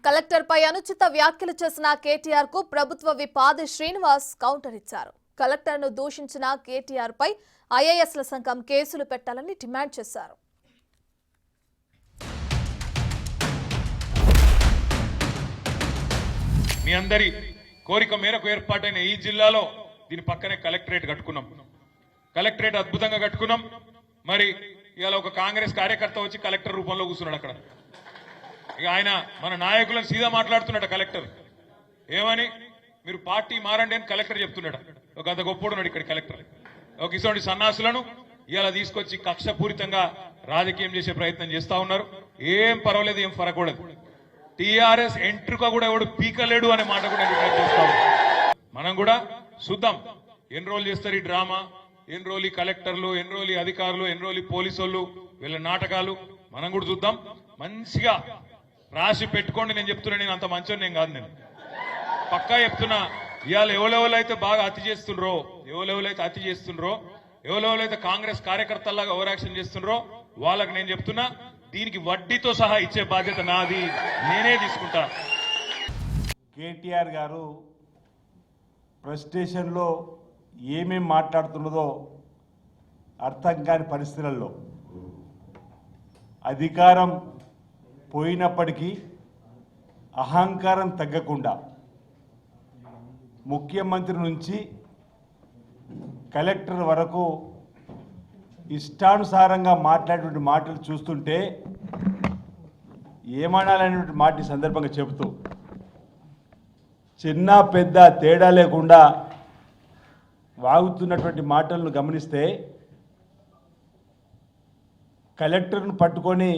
Collector పై అనుచిత వ్యాఖ్యలు చేసిన కేటీఆర్ కు ప్రభుత్వ విప్ ఆది శ్రీనివాస్ కౌంటర్ ఇచ్చారు. కలెక్టర్ ను దూషించిన కేటీఆర్ పై ఐఏఎస్ల సంఘం కేసులు పెట్టాలని డిమాండ్ చేశారు. మీ అందరి కోరిక మేరకు ఏర్పాటైన ఈ జిల్లాలో దీని పక్కనే కలెక్టరేట్ కట్టుకున్నాం. కలెక్టరేట్ అద్భుతంగా కట్టుకున్నాం. మరి ఇవాళ ఒక కాంగ్రెస్ కార్యకర్త వచ్చి కలెక్టర్ రూపంలో కూర్చున్నాడు అక్కడ. ఇక ఆయన మన నాయకులను సీదా మాట్లాడుతున్నాడు కలెక్టర్. ఏమని మీరు పార్టీ మారండి అని కలెక్టర్ చెప్తున్నాడు. ఒక అంత గొప్పడున్నాడు ఇక్కడ కలెక్టర్. ఒక ఇటువంటి సన్నాసులను ఇవాళ తీసుకొచ్చి కక్షపూరితంగా రాజకీయం చేసే ప్రయత్నం చేస్తా ఉన్నారు. ఏం పర్వాలేదు, ఏం ఫరకూడదు. టీఆర్ఎస్ ఎంట్రుక కూడా ఎవడు పీకలేడు అనే మాట కూడా చూస్తాం. మనం కూడా చూద్దాం ఎన్ని రోజులు చేస్తారు ఈ డ్రామా, ఎన్ని రోజులు కలెక్టర్లు, ఎన్ని రోజులు అధికారులు, ఎన్ని రోజులు పోలీసు వాళ్ళు, వీళ్ళ నాటకాలు మనం కూడా చూద్దాం. మంచిగా రాసి పెట్టుకోండి. నేను చెప్తున్నా, నేను అంత మంచోని నేను కాదు. నేను పక్కా చెప్తున్నా, ఇవాళ ఎవరెవరైతే బాగా అతి చేస్తుండ్రో, ఎవరెవరైతే కాంగ్రెస్ కార్యకర్తల్లాగా ఓవర్ యాక్షన్ చేస్తుండ్రో వాళ్ళకి నేను చెప్తున్నా, దీనికి వడ్డీతో సహా ఇచ్చే బాధ్యత నాది, నేనే తీసుకుంటా. కేటీఆర్ గారు ప్రెస్టేషన్లో ఏమేం మాట్లాడుతున్నదో అర్థం కాని పరిస్థితులలో అధికారం పోయినప్పటికీ అహంకారం తగ్గకుండా ముఖ్యమంత్రి నుంచి కలెక్టర్ వరకు ఇష్టానుసారంగా మాట్లాడేటువంటి మాటలు చూస్తుంటే ఏమనాలనేటువంటి మాట ఈ సందర్భంగా చెబుతూ, చిన్న పెద్ద తేడా లేకుండా వాగుతున్నటువంటి మాటలను గమనిస్తే కలెక్టర్ను పట్టుకొని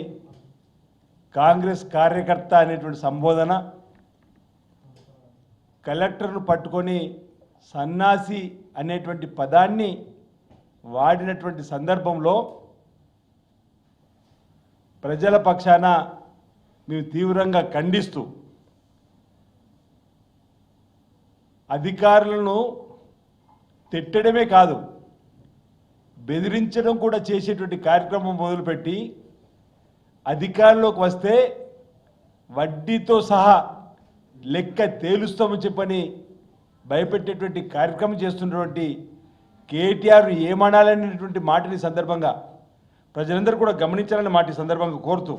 కాంగ్రెస్ కార్యకర్త అనేటువంటి సంబోధన, కలెక్టర్ను పట్టుకొని సన్నాసి అనేటువంటి పదాన్ని వాడినటువంటి సందర్భంలో ప్రజల పక్షాన మేము తీవ్రంగా ఖండిస్తూ అధికారులను తిట్టడమే కాదు, బెదిరించడం కూడా చేసేటువంటి కార్యక్రమం మొదలుపెట్టి అధికారంలోకి వస్తే వడ్డీతో సహా లెక్క తేలుస్తామని చెప్పని భయపెట్టేటువంటి కార్యక్రమం చేస్తున్నటువంటి కేటీఆర్ ఏమనాలనేటువంటి మాటని సందర్భంగా ప్రజలందరూ కూడా గమనించాలని మాట ఈ సందర్భంగా కోరుతూ